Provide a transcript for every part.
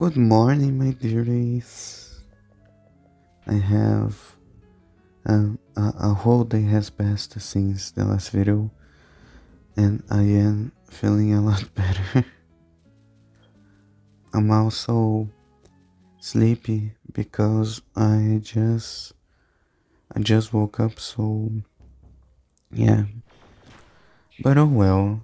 Good morning, my dearies. I have a whole day has passed since the last video, and I am feeling a lot better. I'm also sleepy because I just woke up, so yeah. But oh well.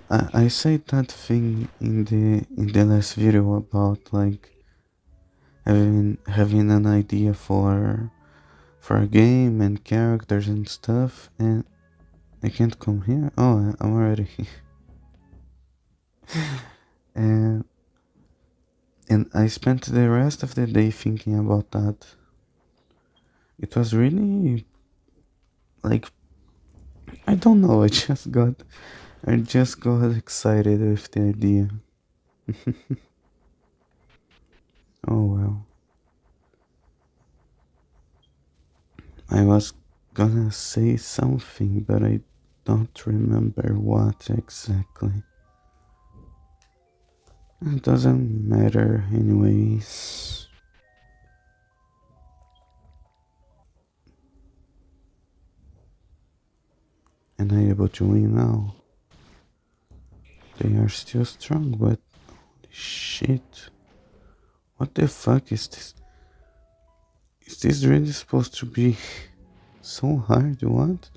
I said that thing in the last video about like having an idea for a game and characters and stuff, and I can't come here. Oh, I'm already here. and and I spent the rest of the day thinking about that. It was really like, I don't know. I just got excited with the idea. Oh well. I was gonna say something, but I don't remember what exactly. It doesn't matter anyways. And I able to win now. They are still strong, but holy shit. What the fuck is this? Is this really supposed to be so hard? What?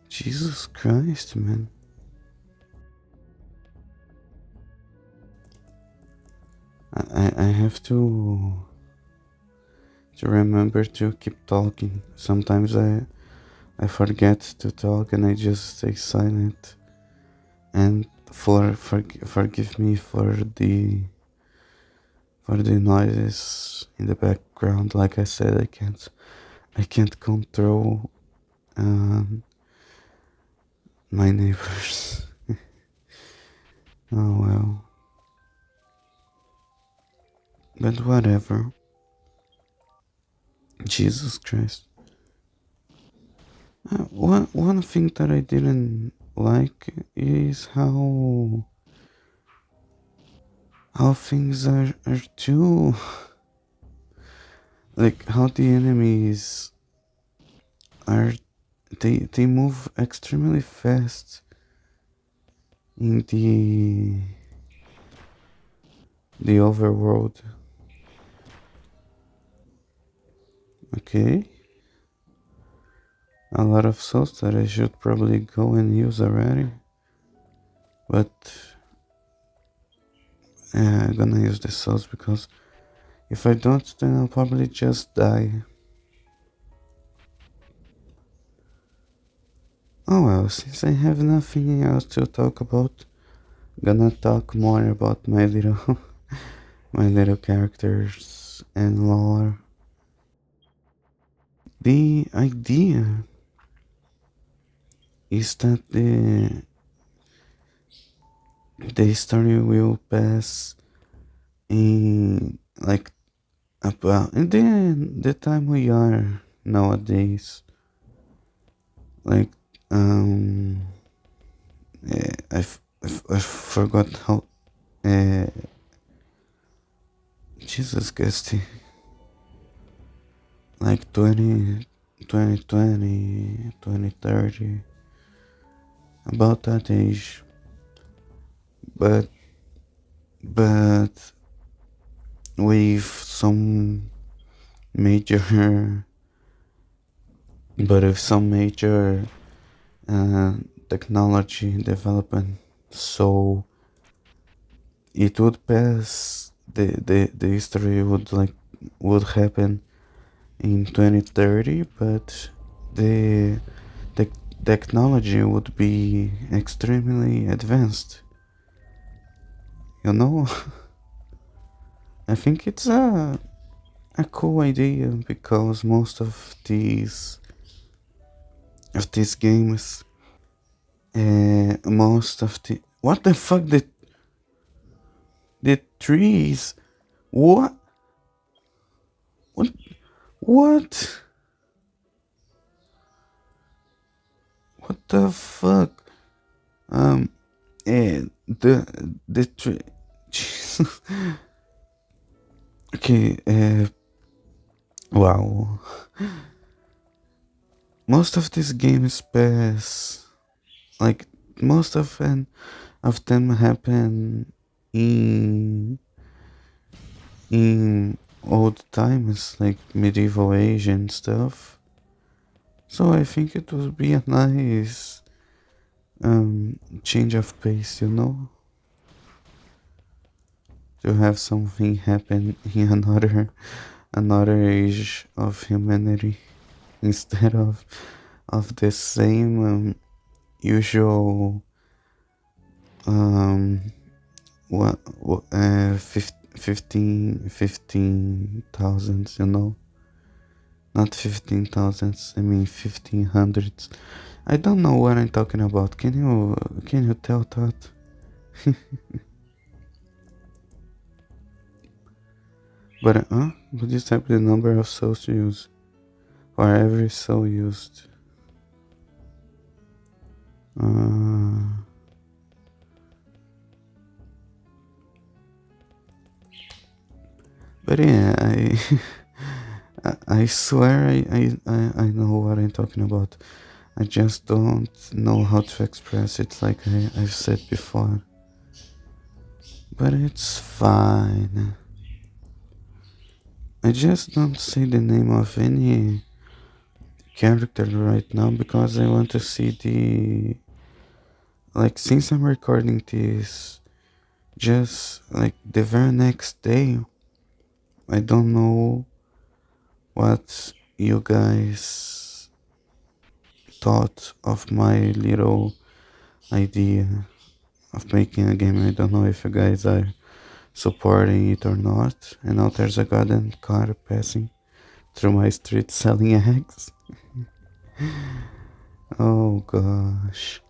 Jesus Christ, man. I have to remember to keep talking. Sometimes I forget to talk and I just stay silent. And forgive me for the noises in the background. Like I said, I can't control um, my neighbors. Oh well. But whatever. Jesus Christ. One thing that I didn't like is how things are too, like how the enemies are, they move extremely fast in the overworld. Okay, a lot of souls that I should probably go and use already, but I'm gonna use the souls because if I don't, then I'll probably just die. Oh well, since I have nothing else to talk about, gonna talk more about my little my little characters and lore. The idea is that the story will pass in like about in the time we are nowadays. Like um I forgot how uh, Jesus Gusty, like 2020, about that age. But but with some major but with some major uh, technology development, so it would pass, the history would happen in 2030, but the the technology would be extremely advanced, you know. I think it's a cool idea because most of these games, most of the what the fuck, the trees, what what what what the fuck, um Jesus. Okay, wow. Most of these games pass, like most of them happen in in old times, like medieval age and stuff. So I think it would be a nice change of pace, to have something happen in another age of humanity instead of the same usual um what 15,000s, not 15,000s, I mean 1500s. I don't know what I'm talking about. Can you tell that? But would you type the number of souls used or every soul used? uh but yeah, I swear I know what I'm talking about. I just don't know how to express it like I've said before. But it's fine. I just don't say the name of any character right now because I want to see the. Like, since I'm recording this just like the very next day, I don't know what you guys thought of my little idea of making a game. I don't know if you guys are supporting it or not. And now there's a goddamn car passing through my street selling eggs. Oh gosh.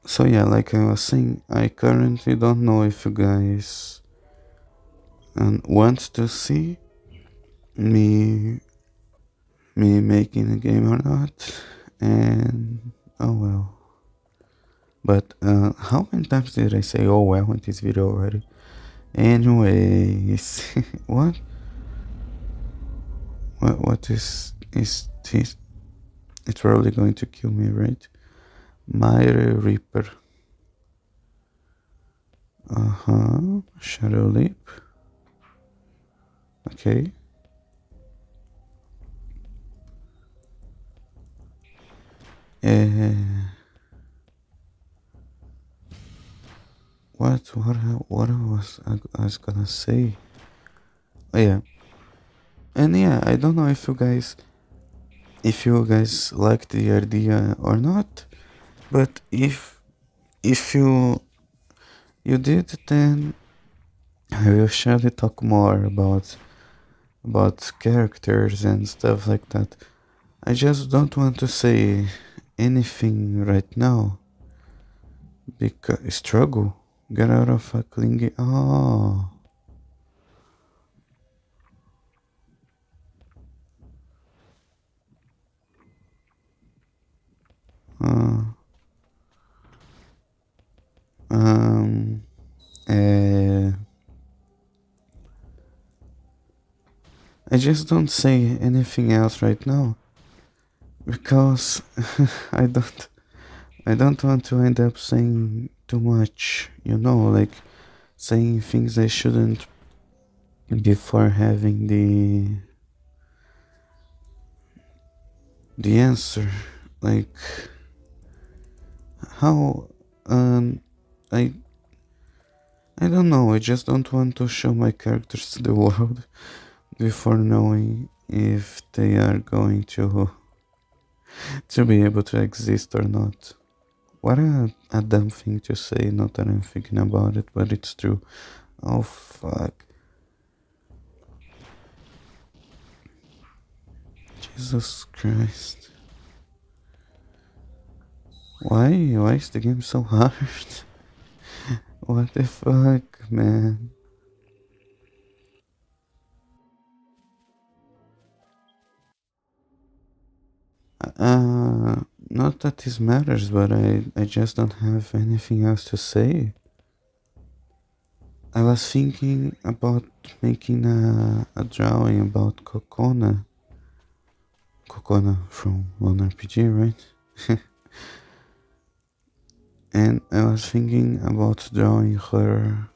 So yeah, like I was saying, I currently don't know if you guys want to see me making a game or not. And oh well. But how many times did I say oh well in this video already? Anyways, what? What is this? It's probably going to kill me, right? Mire Reaper. Shadow Leap. Okay. Uh, what I was gonna say? Oh yeah, and yeah, I don't know if you guys like the idea or not, but if you did, then I will surely talk more about characters and stuff like that. I just don't want to say anything right now because struggle. Get out of a clingy. Oh, uh, um, uh, I just don't say anything else right now because I don't I don't want to end up saying too much, like saying things I shouldn't before having the answer. Like how um I I don't know, I just don't want to show my characters to the world before knowing if they are going to be able to exist or not. What a dumb thing to say, not that I'm thinking about it, but it's true. Oh fuck. Jesus Christ. Why is the game so hard? What the fuck, man? not that this matters, but I just don't have anything else to say. I was thinking about making a drawing about Kokona. Kokona from N.P.C, right? And I was thinking about drawing her.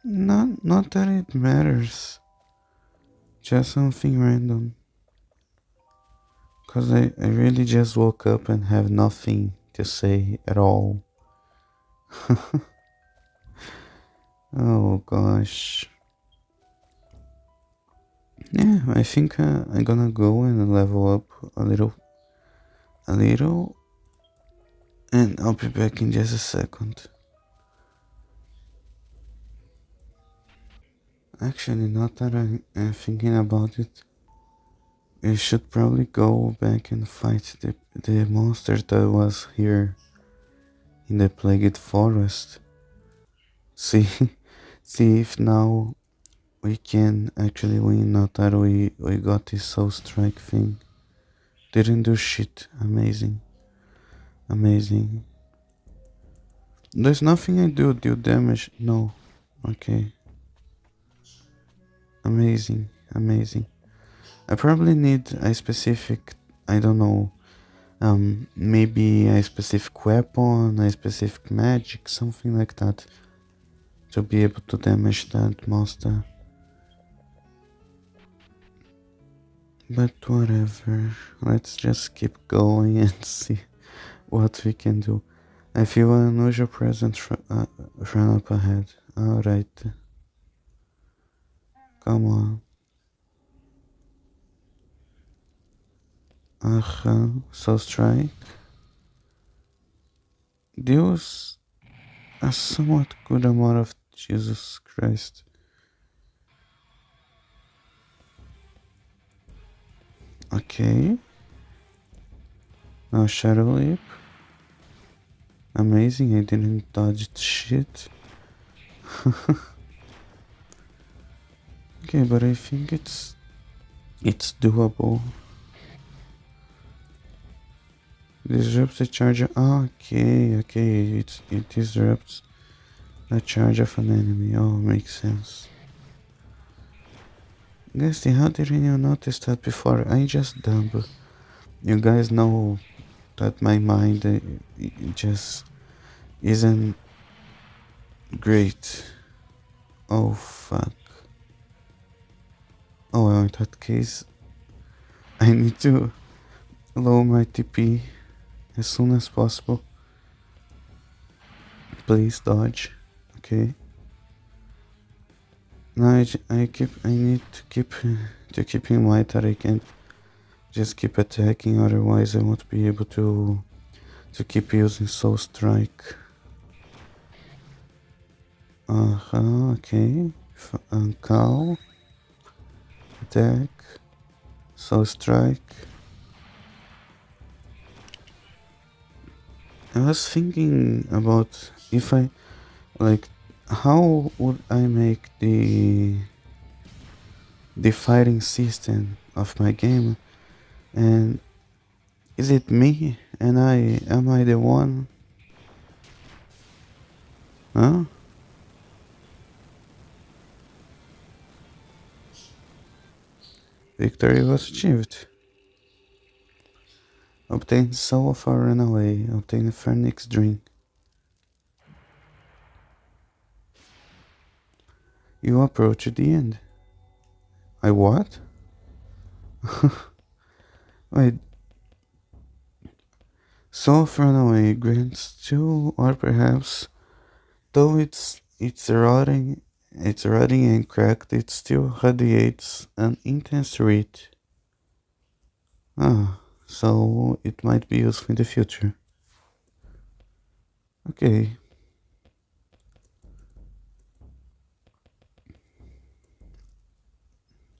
Not that it matters, just something random. Cause I really just woke up and have nothing to say at all. Oh gosh. Yeah, I think I'm gonna go and level up a little, and I'll be back in just a second. Actually, not that I'm thinking about it, we should probably go back and fight the monster that was here in the plagued forest. See, see if now we can actually win. Not that we got this soul strike thing. Didn't do shit. Amazing, amazing. There's nothing I do damage. No. Okay. Amazing, amazing. I probably need a specific, I don't know, maybe a specific weapon, a specific magic, something like that, to be able to damage that monster. But whatever, let's just keep going and see what we can do. I feel an unusual presence run up ahead. Alright, come on. So strike. Deals a somewhat good amount of Jesus Christ. Okay. Now Shadow Leap. Amazing, I didn't dodge shit. Okay, but I think it's doable. Disrupts the charge. Okay, it disrupts the charge of an enemy. Oh, makes sense. Gusty, how didn't you notice that before? I just dumb. You guys know that my mind it just isn't great. Oh fuck. Oh well, in that case, I need to lower my TP as soon as possible. Please dodge. Okay. Now I need to keep in mind that I can't just keep attacking, otherwise I won't be able to keep using Soul Strike. Okay. Cow. Attack. Soul Strike. I was thinking about if I like how would I make the fighting system of my game, and is it me and I am I the one? Huh? Victory was achieved. Obtain soul of a runaway. Obtain a phoenix drink. You approach the end. I what? Wait. Soul of runaway grants two, or perhaps, though it's rotting and cracked, it still radiates an intense reach. Ah, so it might be useful in the future. Okay.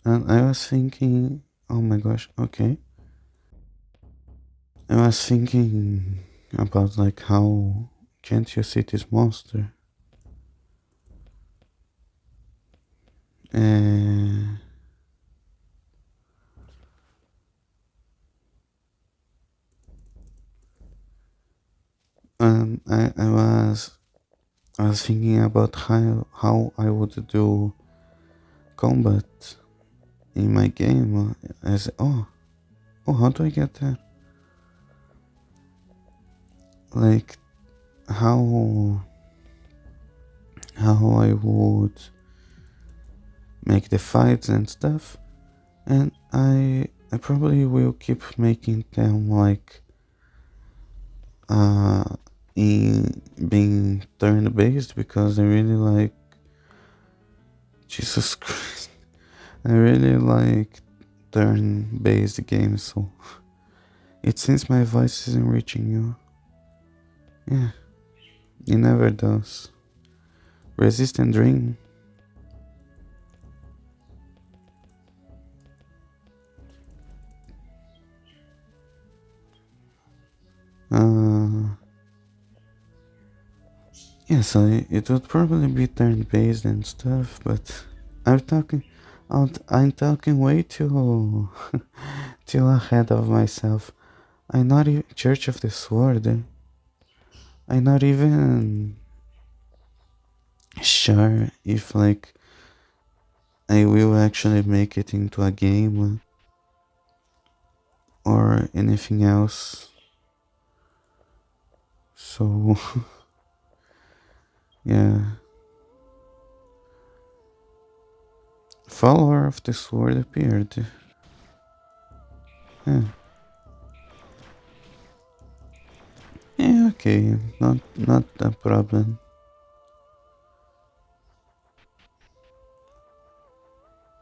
And I was thinking, oh my gosh, okay. I was thinking about like how can't you see this monster? Uh, I was thinking about how I would do combat in my game as how do I get that? Like how I would make the fights and stuff, and I probably will keep making them like uh in being turn based because I really like Jesus Christ. I really like turn based games, so it seems my voice isn't reaching you. Yeah, it never does. Resist and dream. Uh, yeah, so it would probably be turn based and stuff, but I'm talking, I'm talking way too, too ahead of myself. I'm not even Church of the Sword. I'm not even sure if like I will actually make it into a game or anything else. So yeah, follower of the sword appeared. Yeah, yeah, okay, not a problem.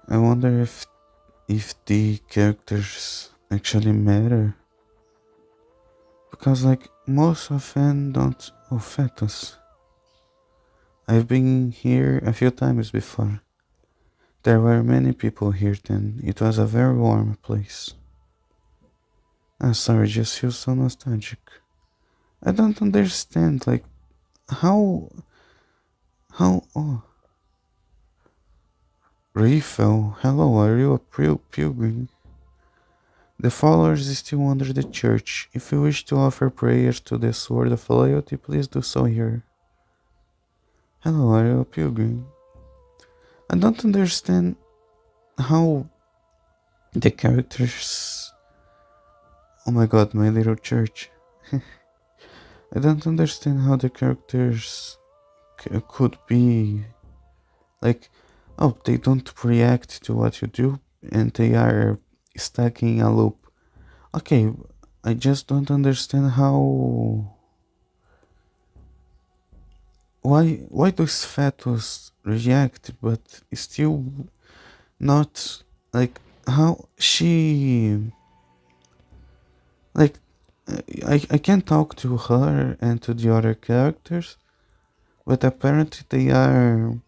I wonder if the characters actually matter because like most often don't affect us. I've been here a few times before. There were many people here then. It was a very warm place. Ah, sorry, just feel so nostalgic. I don't understand, like, how, oh, Refill, hello, are you a pilgrim? The followers is still under the church. If you wish to offer prayers to the sword of loyalty, please do so here. Hello, are you a pilgrim? I don't understand how the characters. Oh my god, my little church. I don't understand how the characters could be like, oh, they don't react to what you do and they are stuck in a loop. Okay, I just don't understand how. Why does fetus react but still not, like, how she, like, I can talk to her and to the other characters, but apparently they are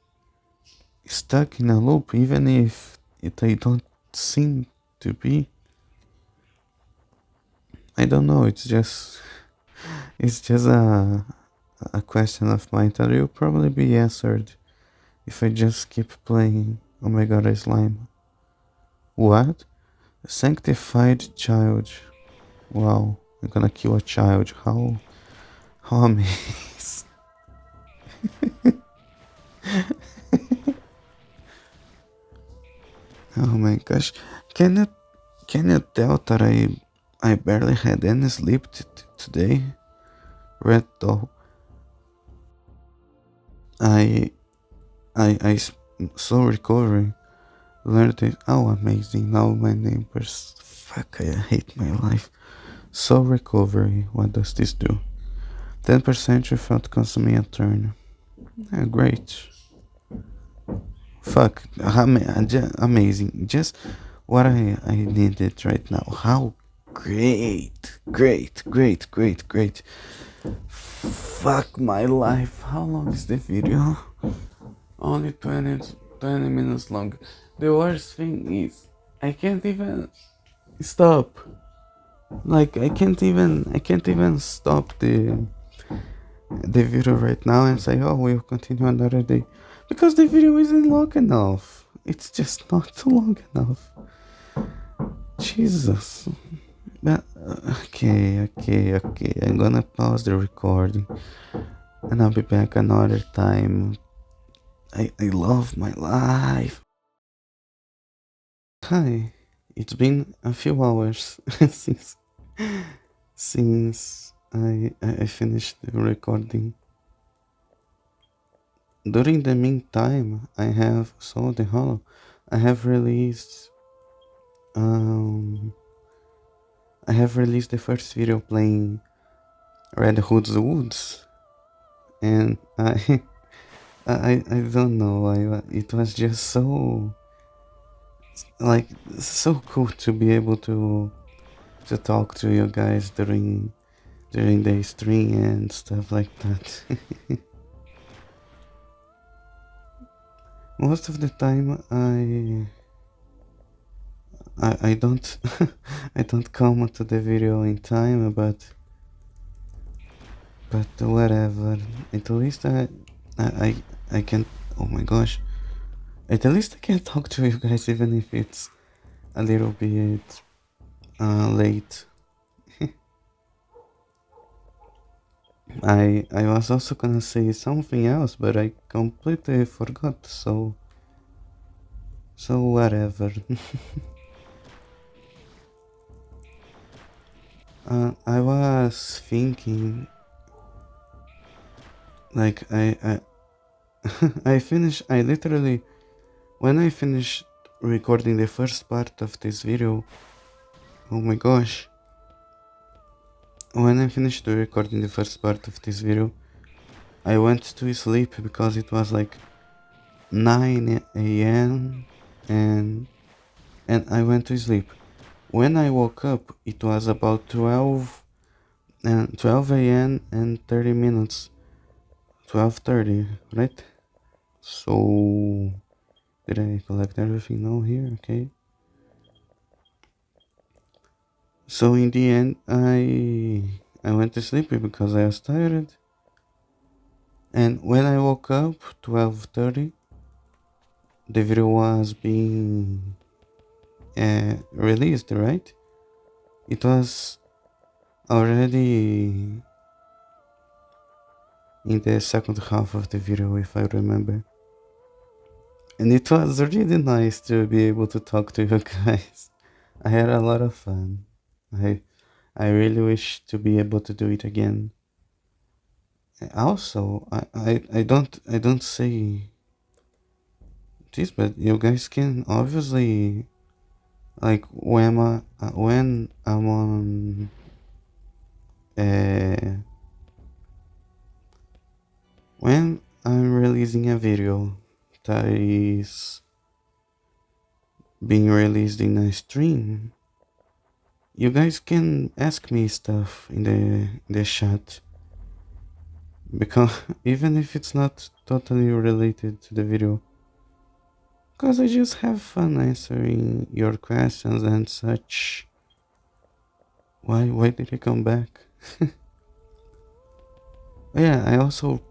stuck in a loop even if they don't seem to be. I don't know, it's just a question of mine that will probably be answered if I just keep playing. Oh my god, I slime. What? A sanctified child. Wow, I'm gonna kill a child. How amazing. Oh my gosh. Can you can you tell that I barely had any sleep today? Red doll. I so recovering. Learned it. Oh, amazing. Now my neighbors. Fuck, I hate my life. So recovery. What does this do? 10% without consuming a turn. Great. Fuck. Amazing. Just what I needed right now. How great. Great. Great. Great. Great. Fuck my life. How long is the video? Only 20 minutes long. The worst thing is I can't even stop. Like I can't even stop the video right now and say, oh, we'll continue another day, because the video isn't long enough. It's just not long enough. Jesus. But okay. I'm gonna pause the recording and I'll be back another time. I love my life. Hi, it's been a few hours since I finished the recording. During the meantime, I have released um I have released the first video playing Red Hood's Woods, and I don't know. It was just like so cool to be able to talk to you guys during the stream and stuff like that. Most of the time, I don't I don't come to the video in time, but whatever. At least I I, I can. Oh my gosh! At least I can talk to you guys even if it's a little bit late. I was also gonna say something else, but I completely forgot. So whatever. I was thinking, like I I finished. I literally when I finished recording the first part of this video. Oh my gosh! When I finished recording the first part of this video, I went to sleep because it was like 9 a.m. and I went to sleep. When I woke up, it was about 12 a.m. and 30 minutes. 12:30, right? So did I collect everything? No, here, okay. So in the end, I went to sleep because I was tired. And when I woke up, 12:30, the video was being released, right? It was already in the second half of the video, if I remember. And it was really nice to be able to talk to you guys. I had a lot of fun. I I really wish to be able to do it again. Also, I don't say this, but you guys can obviously like when I'm on uh, when I'm releasing a video that is being released in a stream, you guys can ask me stuff in the chat because even if it's not totally related to the video, because I just have fun answering your questions and such. Why did he come back? Yeah, I also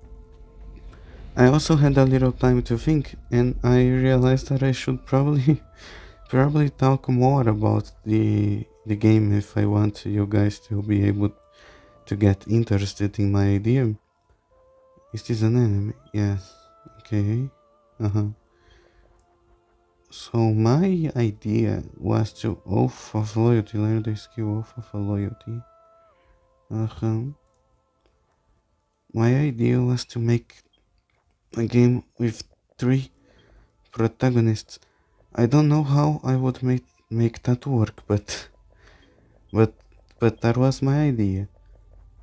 had a little time to think, and I realized that I should probably talk more about the game if I want you guys to be able to get interested in my idea. Is this an enemy? Yes. Okay. Uh-huh. So my idea was to oath of loyalty, learn the skill oath of loyalty. Uh-huh. My idea was to make a game with 3 protagonists. I don't know how I would make that work, but that was my idea.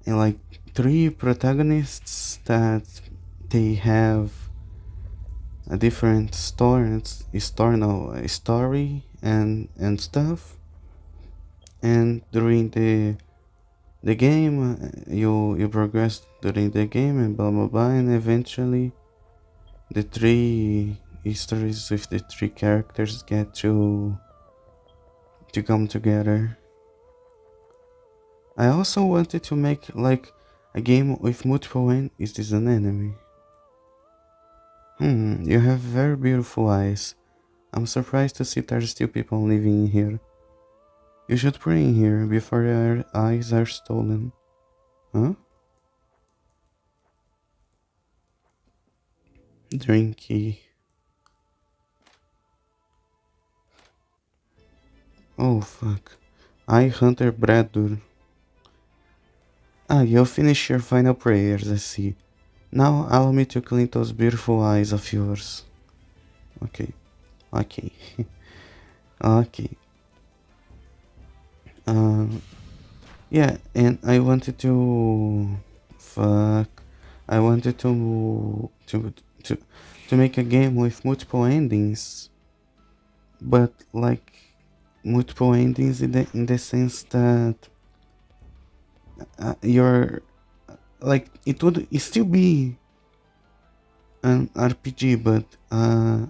And like 3 protagonists that they have a different story and stuff. And during the game, you progress during the game and blah blah blah, and eventually the 3 histories with the 3 characters get to come together. I also wanted to make like a game with multiple Is this an enemy? You have very beautiful eyes. I'm surprised to see there are still people living in here. You should pray in here before your eyes are stolen. Huh? Drinky. Oh fuck. I Hunter Bradur. Ah, you finished your final prayers, I see. Now allow me to clean those beautiful eyes of yours. Okay. Okay. Okay. Uh, yeah, and I wanted to fuck. I wanted to make a game with multiple endings, but like multiple endings in the sense that you're like it still be an RPG, but I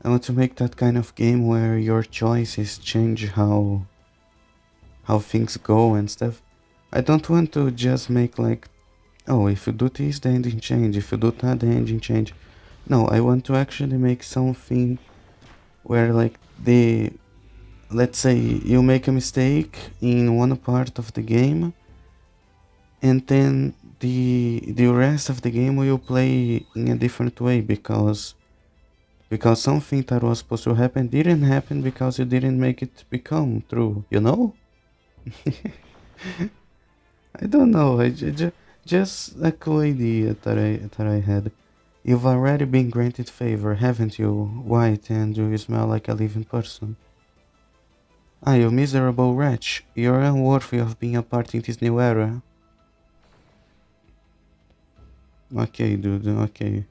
want to make that kind of game where your choices change how things go and stuff. I don't want to just make like, oh, if you do this, the engine change. If you do that, the engine change. No, I want to actually make something where like let's say you make a mistake in one part of the game, and then the rest of the game will play in a different way because something that was supposed to happen didn't happen because you didn't make it become true. You know? I don't know. Just a cool idea that I had. You've already been granted favor, haven't you, White, and you smell like a living person? Ah, you miserable wretch. You're unworthy of being a part in this new era. Okay, dude, okay.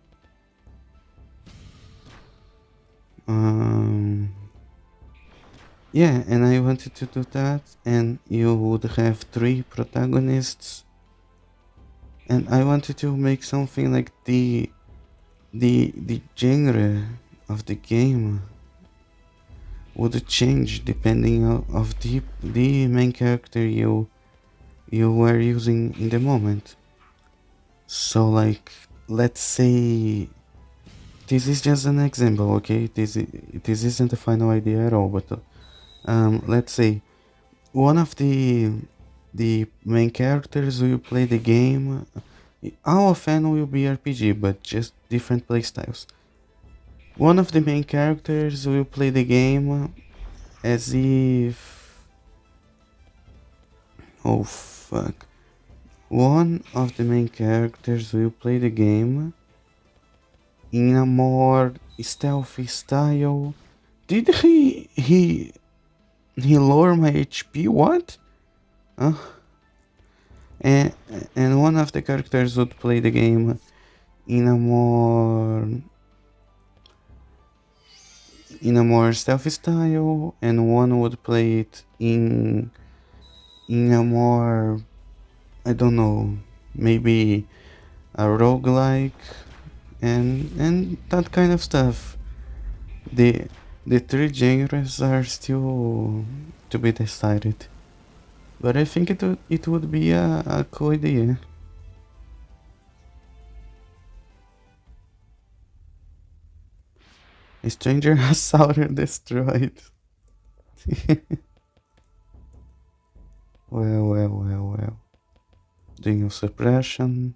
Um... Yeah, and I wanted to do that, and you would have three protagonists, and I wanted to make something like the genre of the game would change depending of the main character you were using in the moment. So like, let's say this is just an example, okay? This isn't the final idea at all, but let's say one of the main characters will play the game. All of them will be RPG, but just different playstyles. One of the main characters will play the game as if, oh fuck. One of the main characters will play the game in a more stealthy style. Did he lower my HP? What? Uh, and and one of the characters would play the game in a more stealthy style, and one would play it in a more, I don't know, maybe a roguelike and that kind of stuff. The the three genres are still to be decided, but I think it would be a cool idea. A stranger has Sauron destroyed. Well. Doing suppression,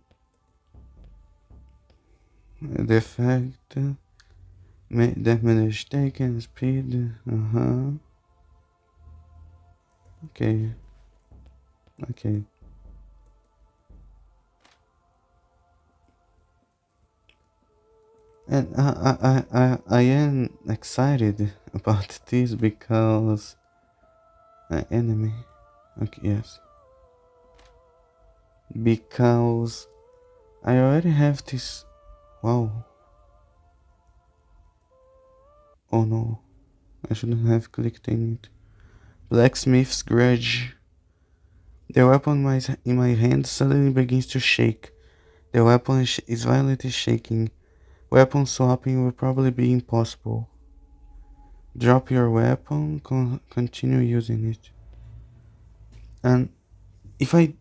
defect, damage taken, speed. Okay. Okay. And I am excited about this because enemy. Okay, yes. Because I already have this. Wow. Oh no. I shouldn't have clicked in it. Blacksmith's grudge. The weapon in my hand suddenly begins to shake. The weapon is violently shaking. Weapon swapping will probably be impossible. Drop your weapon, continue using it. And if I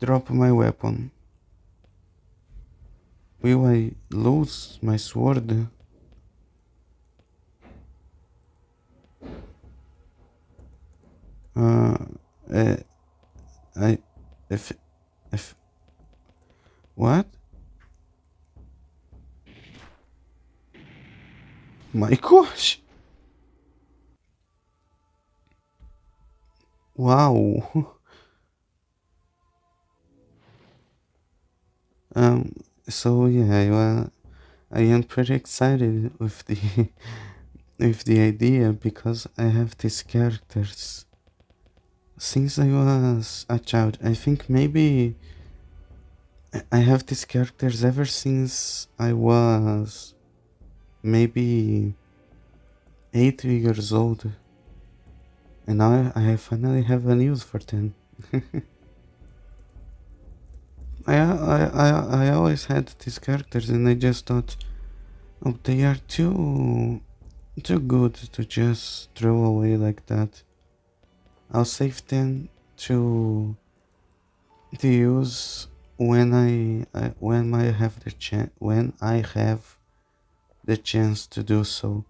drop my weapon, will I lose my sword? Uh, uh I if if what? My gosh! Wow. Um. So yeah, well, I am pretty excited with the with the idea because I have these characters since I was a child. I think maybe I have these characters ever since I was maybe 8 years old, and now I finally have a use for them. I always had these characters, and I just thought, oh, they are too good to just throw away like that. I'll save them to use when when I have the chance to do so.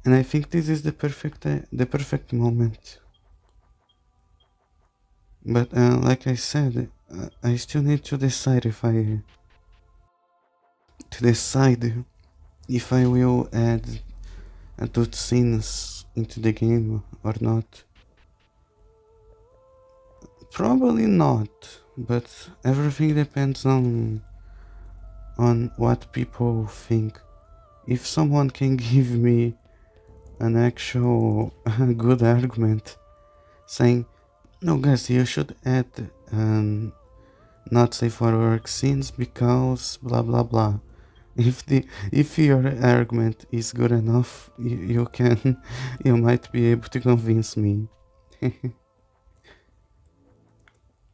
And I think this is the perfect moment. But like I said, I still need to decide if I will add adult scenes into the game or not. Probably not, but everything depends on what people think. If someone can give me an actual good argument saying, no, guys, you should add not safe for work scenes because blah blah blah. If your argument is good enough, you can you might be able to convince me.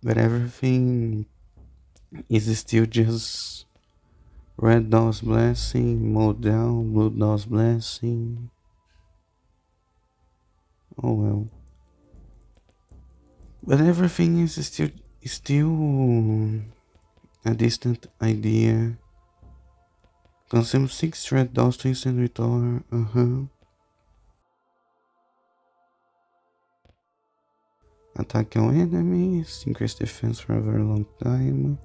But everything is still just red doll's blessing, mode down, blue doll's blessing. Oh well. But everything is still a distant idea. Consume 6 red dots to instant return. Attack your enemies. Increase defense for a very long time.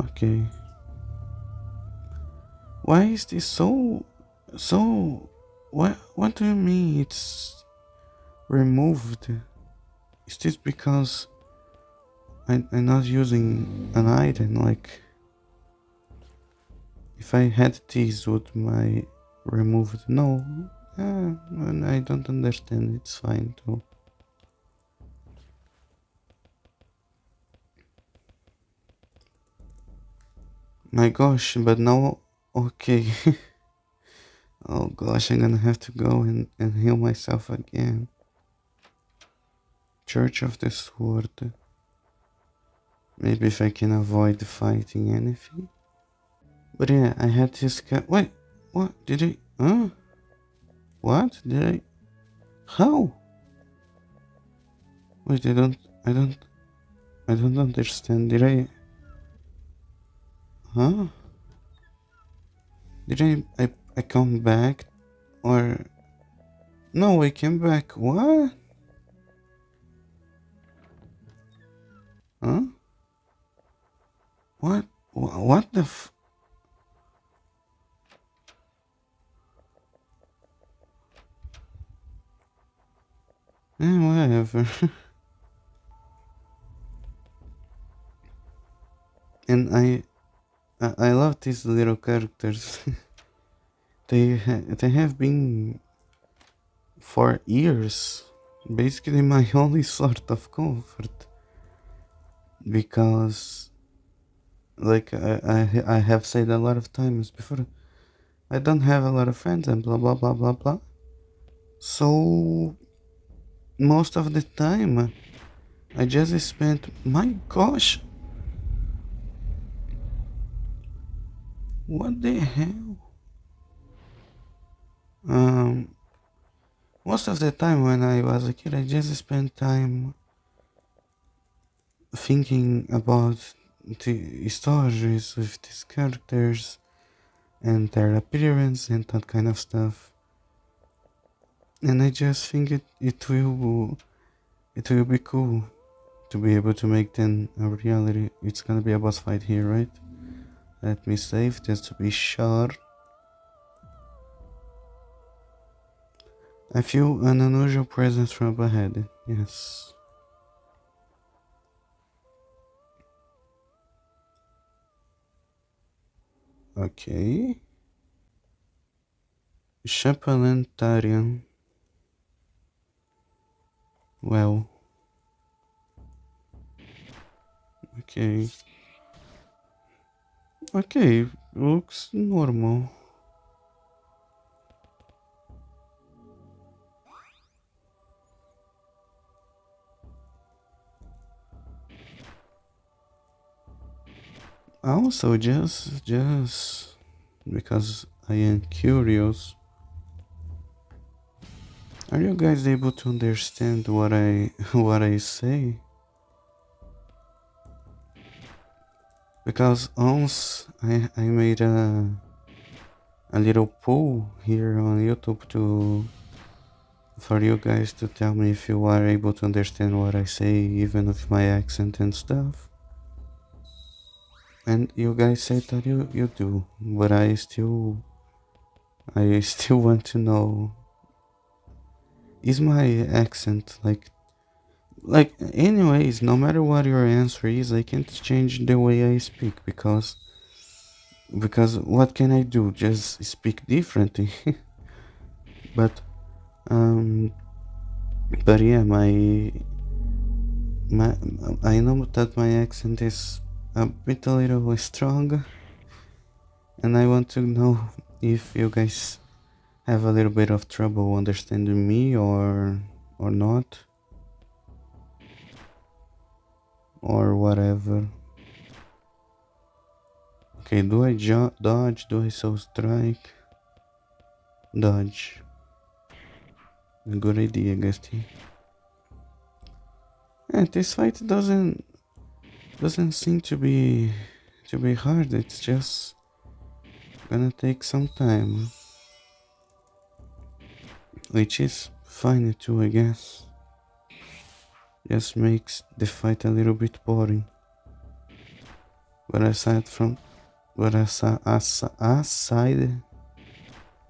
Okay. Why is this so what do you mean it's removed? Is this because I'm not using an item? Like if I had these, would my removed? No. I don't understand. It's fine too. My gosh, but now okay. Oh gosh, I'm gonna have to go and heal myself again. Church of the Sword. Maybe if I can avoid fighting anything. But yeah, I had this guy. Wait, what? Did I? Huh? What? Did I? How? Wait, I don't understand. Did I? Huh? Did I come back? Or. No, I came back. What? Huh? What? What the whatever. And I love these little characters. They have been for years basically my only sort of comfort because like I have said a lot of times before, I don't have a lot of friends and blah blah blah blah blah. So most of the time I just spent, my gosh, what the hell? Um Most of the time when I was a kid I just spent time thinking about the stories with these characters and their appearance and that kind of stuff. And I just think it will be cool to be able to make them a reality. It's gonna be a boss fight here, right? Let me save just to be sure. I feel an unusual presence from up ahead. Yes. Okay. Chapelantarian. Well. Okay. Okay. Looks normal. Also, just because I am curious, are you guys able to understand what I what I say? Because once I made a little poll here on YouTube to for you guys to tell me if you are able to understand what I say, even with my accent and stuff. And you guys said that you do, but I still want to know, is my accent like anyways, no matter what your answer is, I can't change the way I speak because what can I do? Just speak differently. but um but yeah, my I know that my accent is a little strong, and I want to know if you guys have a little bit of trouble understanding me or not, or whatever. Okay, do I dodge? Do I so strike? Dodge. Good idea, Gusty. Yeah, this fight doesn't seem to be hard. It's just gonna take some time, which is fine too, I guess. Just makes the fight a little bit boring. But aside from, but aside,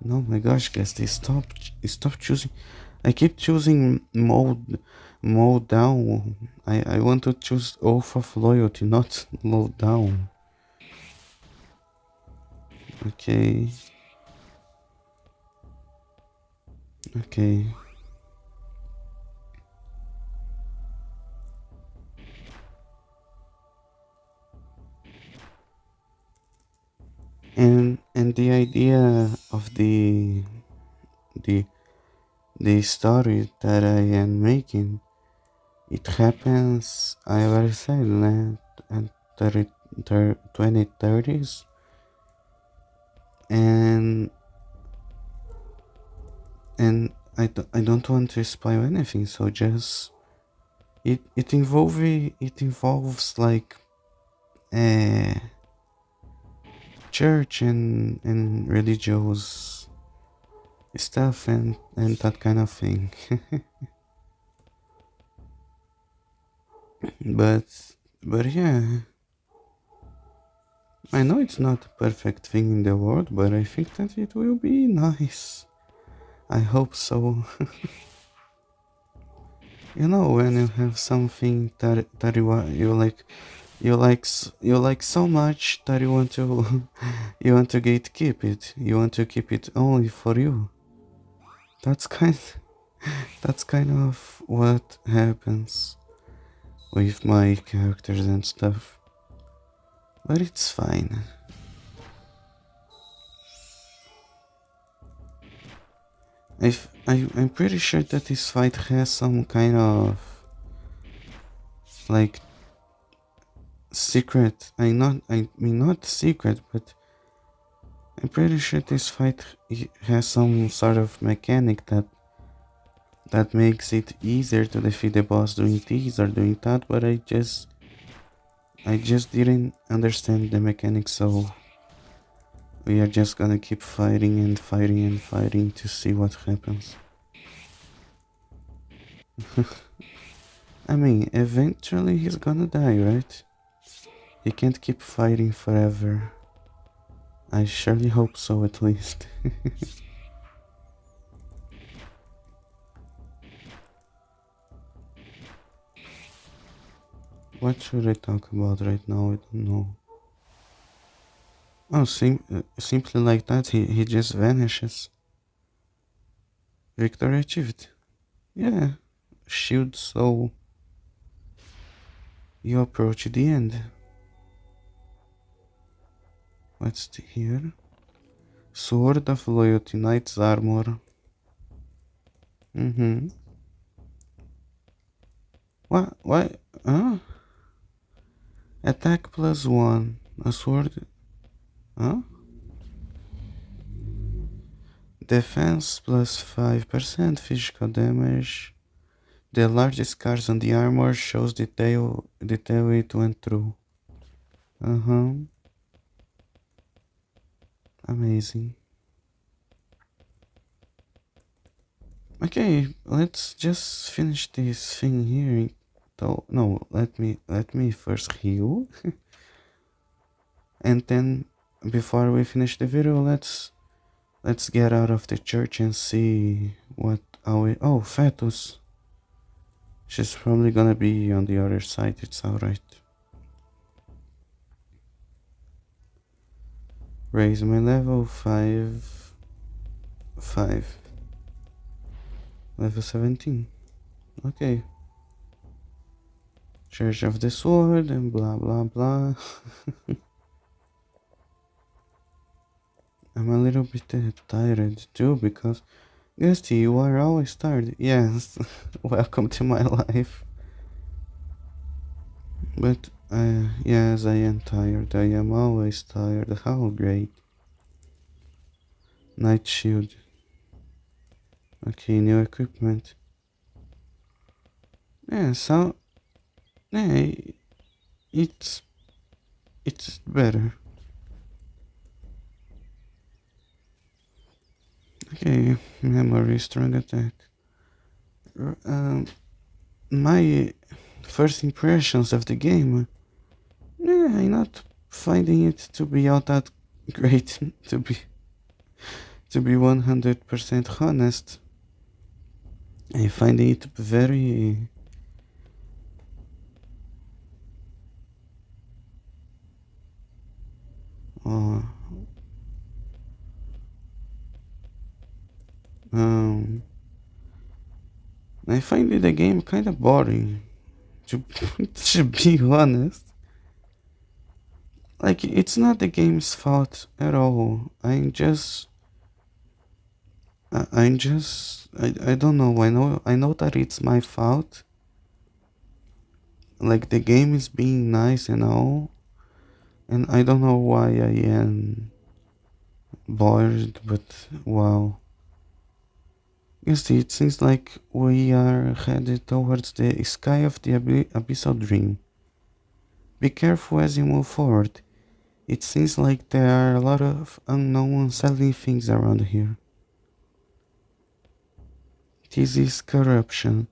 no, my gosh, guys, they stop choosing. I keep choosing mode down. I want to choose oath of loyalty, not mode down. Okay, okay. And the idea of the the story that I am making, it happens, I already said that at 2030s, and I don't want to spoil anything, so just it involves like uh, church and religious stuff and that kind of thing. but but yeah, I know it's not a perfect thing in the world, but I think that it will be nice. I hope so. When you have something that you like so much that you want to you want to gatekeep it. You want to keep it only for you. That's kind that's kind of what happens with my characters and stuff. But it's fine. I'm pretty sure that this fight has some kind of like secret. I mean not secret, but I'm pretty sure this fight has some sort of mechanic that makes it easier to defeat the boss doing this or doing that, but I just didn't understand the mechanics, so we are just gonna keep fighting and fighting and fighting to see what happens. I mean, eventually he's gonna die, right? He can't keep fighting forever. I surely hope so, at least. What should I talk about right now? I don't know. Oh, simply like that, he just vanishes. Victory achieved. Yeah, shield, so you approach the end. What's here? Sword of Loyalty, Knight's Armor. Mm-hmm. What? Why? Huh? Attack plus one. A sword. Huh? Defense plus 5% physical damage. The largest scars on the armor shows detail it went through. Uh-huh. Amazing. Okay, let's just finish this thing here. No, let me first heal, and then before we finish the video, let's get out of the church and see what are we. Oh, Fetus. She's probably gonna be on the other side. It's alright. Raise my level 5. Level 17. Okay. Church of the Sword and blah blah blah. I'm a little bit tired too because Gusty, you are always tired. Yes, welcome to my life. But yes, I am tired. I am always tired. How great. Night shield. Okay, new equipment. Yeah, so yeah, it's it's better. Okay, memory strong attack. My first impressions of the game. Yeah, I'm not finding it to be all that great. To be 100% honest, I find it very. Uh, um, I find the game kind of boring. To to be honest, like it's not the game's fault at all. I don't know. I know that it's my fault. Like the game is being nice and all, and I don't know why I am bored. But wow, you see, it seems like we are headed towards the sky of the abyssal dream. Be careful as you move forward. It seems like there are a lot of unknown unsettling things around here. This is corruption.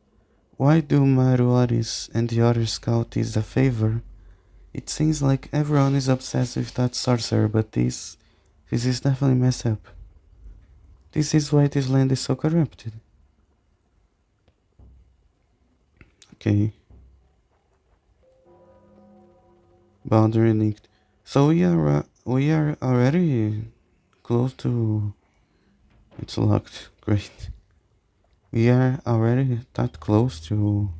Why do Maruaris and the other scouts a favor? It seems like everyone is obsessed with that sorcerer, but this is definitely messed up. This is why this land is so corrupted. Okay. Boundary linked. So we are already close to. It's locked. Great. We are already that close to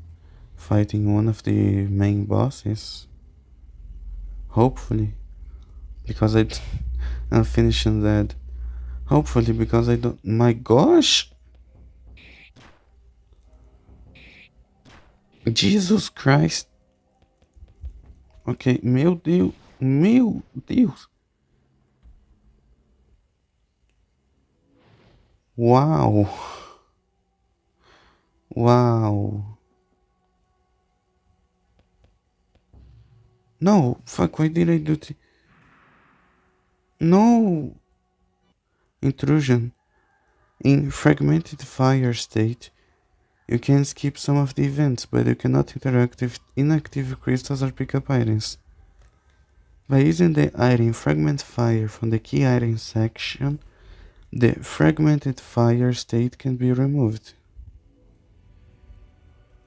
fighting one of the main bosses. Hopefully, because I'm finishing that. Hopefully, because I don't. My gosh! Jesus Christ! Ok, meu Deus! Meu Deus! Uau! Uau! No! Fuck, why did I do this? No! Intrusion. In fragmented fire state, You can skip some of the events, but you cannot interact with inactive crystals or pick up items. By using the item Fragment Fire from the key item section, the fragmented fire state can be removed.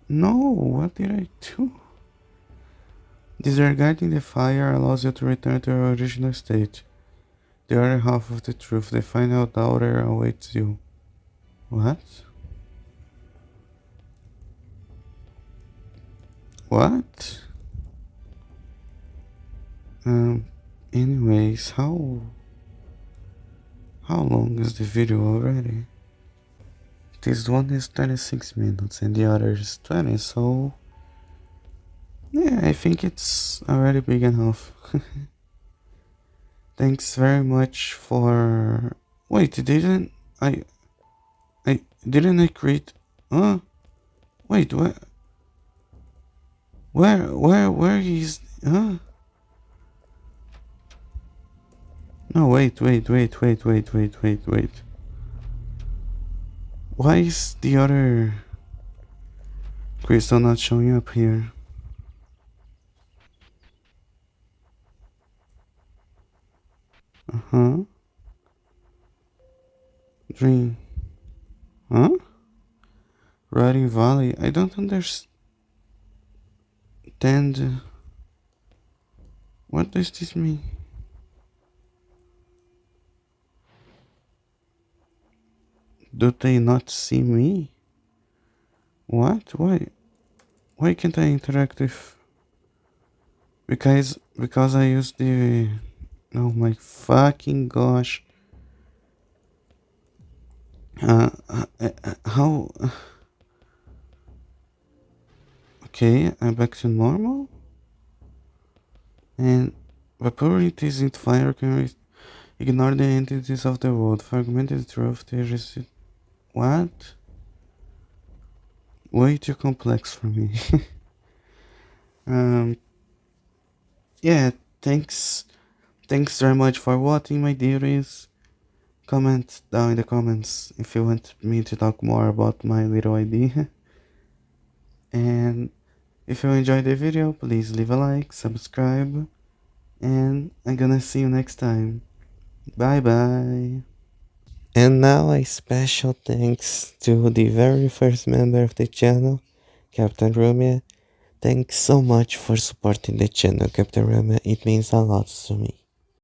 No, what did I do? Disregarding the fire allows you to return to your original state. The other half of the truth, the final daughter, awaits you. What? What? Um, anyways, how long is the video already? This one is 26 minutes and the other is 20, so yeah, I think it's already big enough. Thanks very much for... Wait, didn't I didn't I create... Huh? Wait, where is... Huh? No, wait. Why is the other crystal not showing up here? Uh-huh. Dream. Huh? Riding Valley. I don't understand. What does this mean? Do they not see me? What? Why? Why can't I interact with... Because I use the... Oh my fucking gosh. How... Okay, I'm back to normal? And vaporities in fire can ignore the entities of the world. Fragmented truth, they receive... What? Way too complex for me. um... Yeah, thanks very much for watching, my dearies. Comment down in the comments if you want me to talk more about my little idea. And if you enjoyed the video, please leave a like, subscribe, and I'm gonna see you next time. Bye bye. And now a special thanks to the very first member of the channel, Captain Rumia. Thanks so much for supporting the channel, Captain Rumia. It means a lot to me.